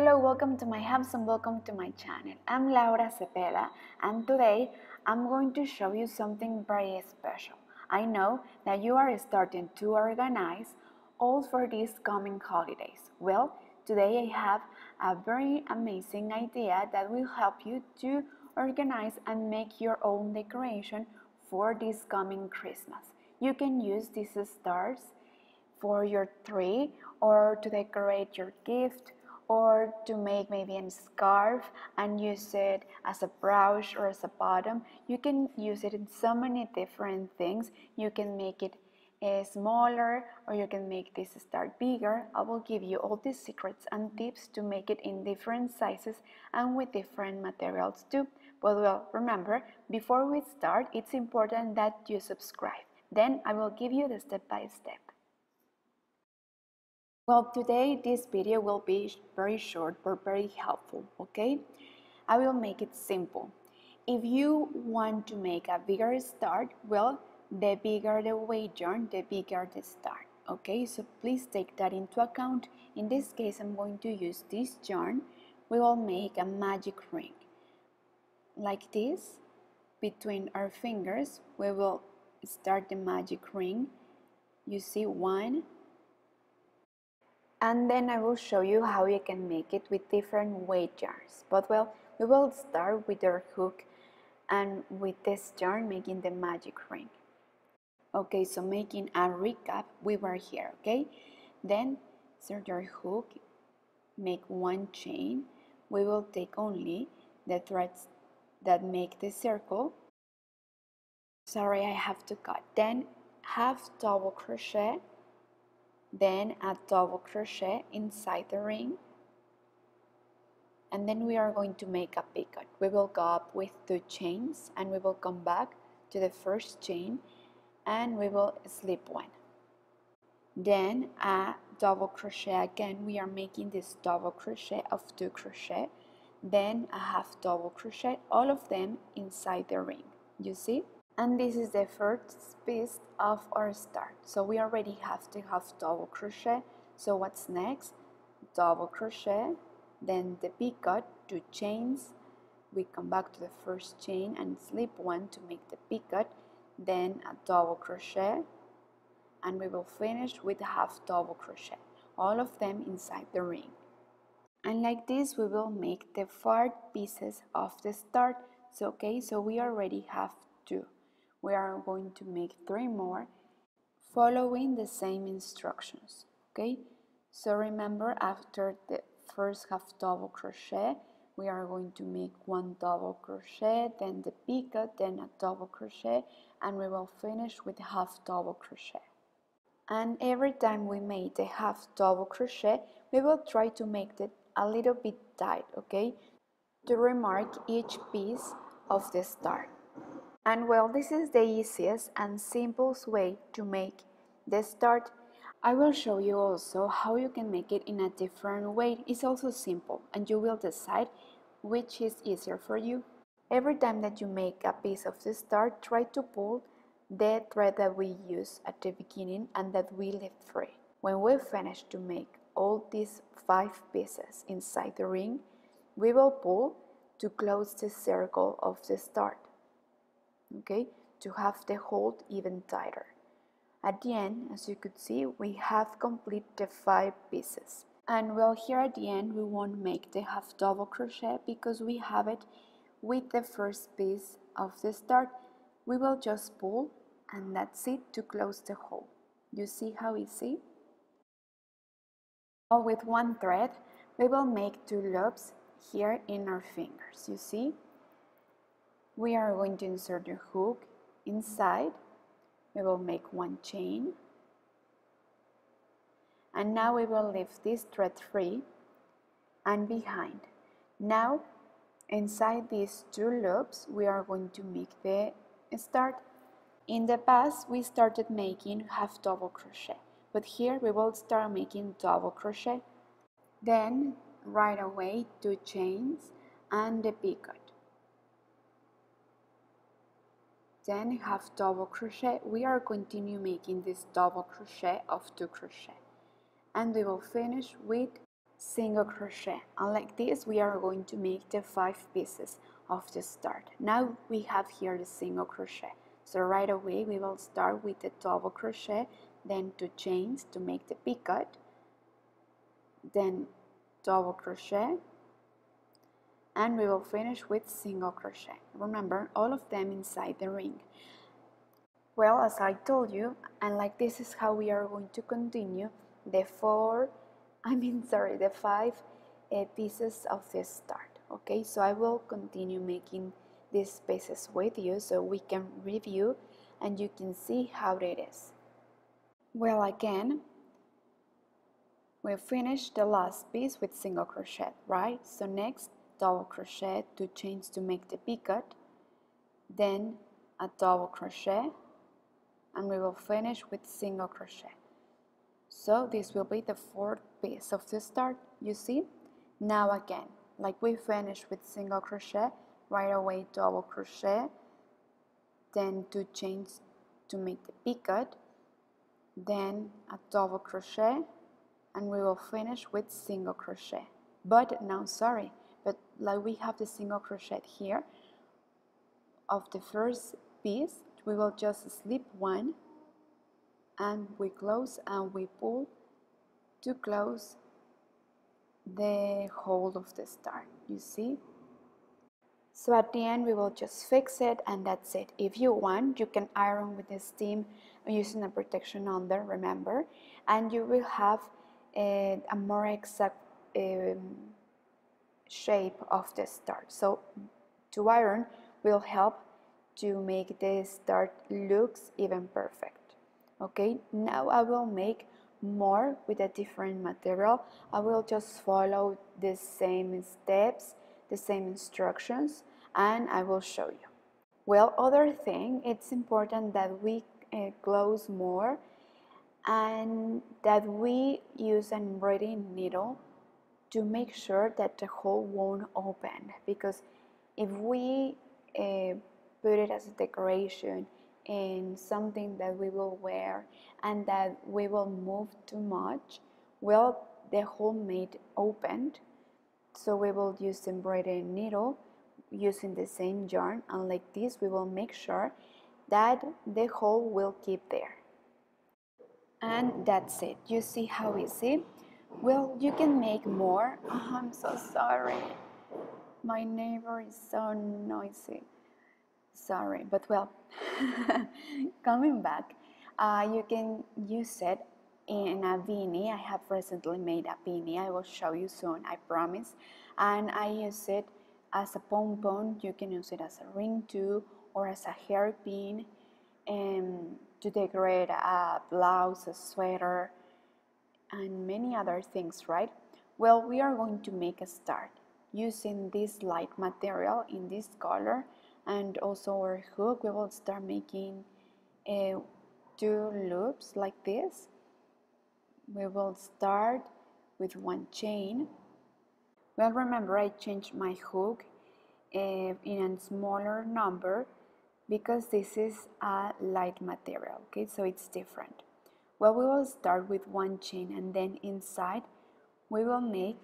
Hello, welcome to my house and welcome to my channel. I'm Laura Cepeda and today I'm going to show you something very special. I know that you are starting to organize all for these coming holidays. Well, today I have a very amazing idea that will help you to organize and make your own decoration for this coming Christmas. You can use these stars for your tree or to decorate your gift or to make maybe a scarf and use it as a brush or as a bottom. You can use it in so many different things. You can make it smaller or you can make this star bigger. I will give you all the secrets and tips to make it in different sizes and with different materials too. But well, remember, before we start, it's important that you subscribe. Then I will give you the step by step. Well, today this video will be very short but very helpful, okay? I will make it simple. If you want to make a bigger start, well, the bigger the weight yarn, the bigger the start, okay? So please take that into account. In this case, I'm going to use this yarn. We will make a magic ring. Like this, between our fingers, we will start the magic ring. You see one. And then I will show you how you can make it with different weight yarns. But well, we will start with our hook and with this yarn making the magic ring. Okay, so making a recap, we were here, okay? Then insert your hook, make one chain. We will take only the threads that make the circle. Sorry, I have to cut. Then half double crochet. Then a double crochet inside the ring, and then we are going to make a picot. We will go up with 2 chains and we will come back to the first chain and we will slip one. Then a double crochet again. We are making this double crochet of 2 crochet, then a half double crochet, all of them inside the ring, you see? And this is the first piece of our start. So we already have to have double crochet. So what's next? Double crochet, then the picot, 2 chains. We come back to the first chain and slip one to make the picot, then a double crochet, and we will finish with a half double crochet, all of them inside the ring. And like this we will make the 4 pieces of the start. So okay, so we already have 2. We are going to make 3 more following the same instructions, okay? So remember, after the first half double crochet, we are going to make 1 double crochet, then the picot, then a double crochet, and we will finish with half double crochet. And every time we make the half double crochet, we will try to make it a little bit tight, okay? To remark each piece of the start. And well, this is the easiest and simplest way to make the start. I will show you also how you can make it in a different way. It's also simple and you will decide which is easier for you. Every time that you make a piece of the start, try to pull the thread that we use at the beginning and that we left free. When we finish to make all these 5 pieces inside the ring, we will pull to close the circle of the start. Okay, to have the hold even tighter. At the end, as you could see, we have completed the 5 pieces. And well, here at the end, we won't make the half double crochet because we have it with the first piece of the start. We will just pull and that's it to close the hole. You see how easy? Now with 1 thread, we will make 2 loops here in our fingers, you see? We are going to insert the hook inside. We will make 1 chain. And now we will leave this thread free and behind. Now, inside these 2 loops, we are going to make the start. In the past, we started making half double crochet, but here we will start making double crochet. Then, right away, 2 chains and the picot. Then half double crochet. We are continue making this double crochet of 2 crochet, and we will finish with single crochet, and like this we are going to make the 5 pieces of the start. Now we have here the single crochet, so right away we will start with the double crochet, then 2 chains to make the picot, then double crochet, and we will finish with single crochet. Remember, all of them inside the ring. Well, as I told you, and like this is how we are going to continue the 5 pieces of this start. Okay, so I will continue making these pieces with you so we can review and you can see how it is. Well, again, we finished the last piece with single crochet, right? So next, double crochet, 2 chains to make the picot, then a double crochet, and we will finish with single crochet. So this will be the 4th piece of the start, you see? Now again, like we finished with single crochet, right away double crochet, then 2 chains to make the picot, then a double crochet, and we will finish with single crochet. But like we have the single crochet here of the first piece, we will just slip 1 and we close and we pull to close the hole of the start, you see? So at the end we will just fix it and that's it. If you want, you can iron with the steam using a protection under, remember, and you will have a more exact shape of the start. So to iron will help to make the start looks even perfect. Okay, now I will make more with a different material. I will just follow the same steps, the same instructions, and I will show you. Well, other thing, it's important that we close more and that we use an embroidery needle to make sure that the hole won't open, because if we put it as a decoration in something that we will wear and that we will move too much, well, the hole may open. So we will use the embroidery needle using the same yarn, and like this we will make sure that the hole will keep there. And that's it. You see how easy? Well, you can make more. Oh, I'm so sorry. My neighbor is so noisy. Sorry, but well, coming back, you can use it in a beanie. I have recently made a beanie. I will show you soon, I promise. And I use it as a pom-pom. You can use it as a ring too, or as a hairpin, to decorate a blouse, a sweater, and many other things, right? Well, we are going to make a start using this light material in this color, and also our hook. We will start making 2 loops like this. We will start with 1 chain. Well, remember I changed my hook in a smaller number because this is a light material, okay, so it's different. Well, we will start with 1 chain, and then inside we will make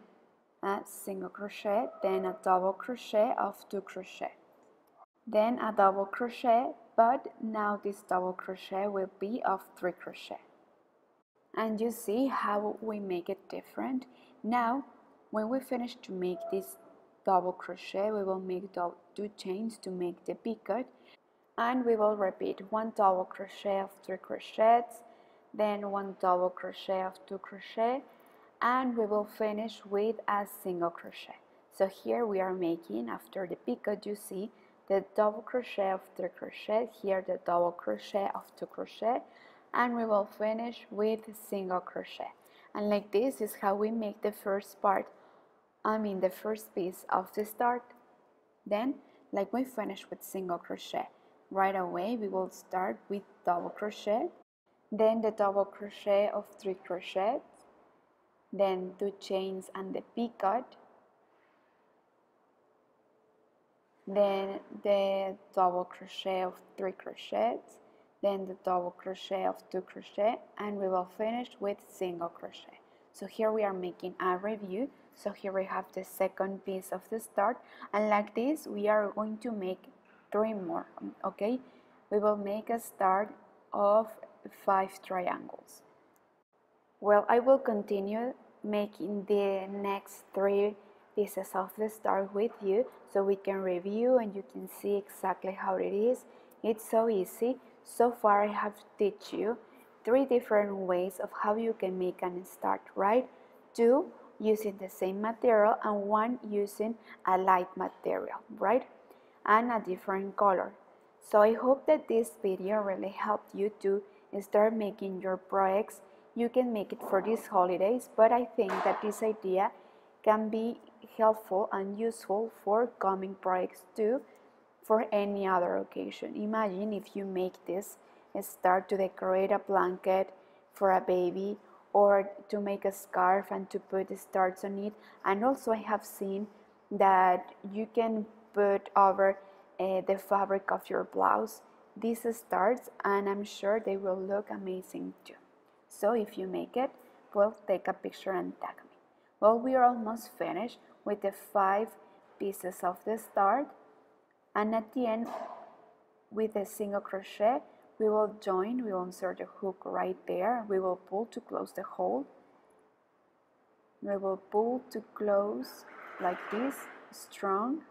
a single crochet, then a double crochet of 2 crochet, then a double crochet, but now this double crochet will be of 3 crochet. And you see how we make it different. Now when we finish to make this double crochet, we will make 2 chains to make the picot, and we will repeat 1 double crochet of 3 crochets, then 1 double crochet of 2 crochet, and we will finish with a single crochet. So here we are making, after the picot, you see the double crochet of 3 crochet, here the double crochet of 2 crochet, and we will finish with single crochet. And like this is how we make the first the first piece of the start. Then, like we finish with single crochet, right away we will start with double crochet, then the double crochet of 3 crochets, then 2 chains and the picot, then the double crochet of 3 crochets, then the double crochet of 2 crochet, and we will finish with single crochet. So here we are making a review. So here we have the second piece of the start, and like this we are going to make 3 more. Okay, we will make a start of 5 triangles. Well, I will continue making the next 3 pieces of the start with you so we can review and you can see exactly how it is. It's so easy. So far I have taught you 3 different ways of how you can make an start, right? 2 using the same material and 1 using a light material, right? And a different color. So I hope that this video really helped you to start making your projects. You can make it for these holidays, but I think that this idea can be helpful and useful for coming projects too, for any other occasion. Imagine if you make this start to decorate a blanket for a baby, or to make a scarf and to put stars on it. And also I have seen that you can put over the fabric of your blouse these stars, and I'm sure they will look amazing too. So if you make it, well, take a picture and tag me. Well, we are almost finished with the 5 pieces of the start, and at the end with a single crochet we will join, we will insert the hook right there, we will pull to close the hole, we will pull to close like this, strong,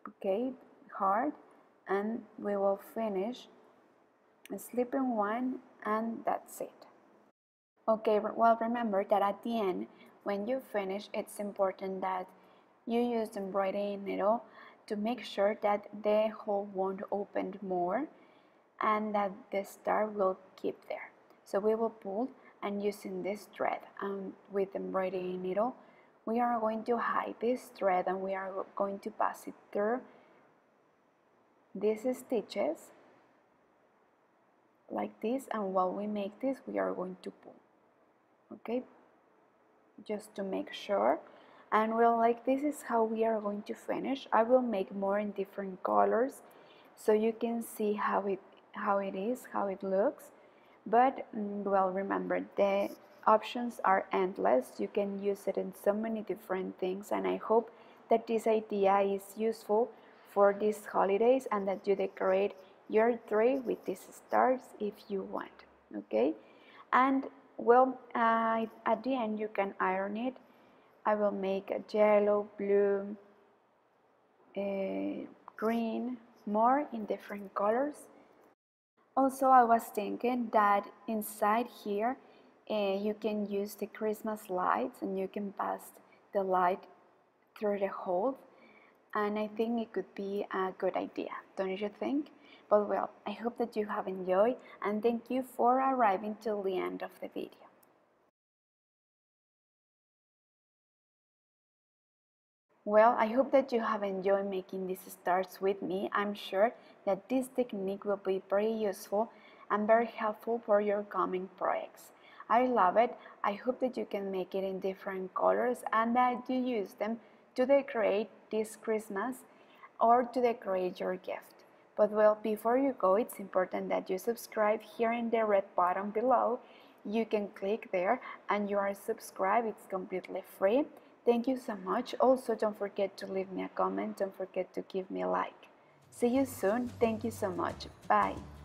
okay, hard, and we will finish slipping 1, and that's it. Okay, well, remember that at the end when you finish, it's important that you use the embroidery needle to make sure that the hole won't open more and that the star will keep there. So we will pull, and using this thread and with the embroidery needle we are going to hide this thread and we are going to pass it through these stitches like this, and while we make this we are going to pull, okay, just to make sure. And well, like this is how we are going to finish. I will make more in different colors so you can see how it is, how it looks. But well, remember, the options are endless. You can use it in so many different things, and I hope that this idea is useful for these holidays and that you decorate your tree with these stars if you want, okay? And well, at the end you can iron it. I will make a yellow, blue, green, more in different colors. Also, I was thinking that inside here you can use the Christmas lights and you can pass the light through the hole, and I think it could be a good idea, don't you think? But well, I hope that you have enjoyed, and thank you for arriving till the end of the video. Well, I hope that you have enjoyed making these stars with me. I'm sure that this technique will be very useful and very helpful for your coming projects. I love it. I hope that you can make it in different colors and that you use them to decorate this Christmas or to decorate your gift. But well, before you go, it's important that you subscribe here in the red button below. You can click there and you are subscribed. It's completely free. Thank you so much. Also, don't forget to leave me a comment. Don't forget to give me a like. See you soon. Thank you so much. Bye.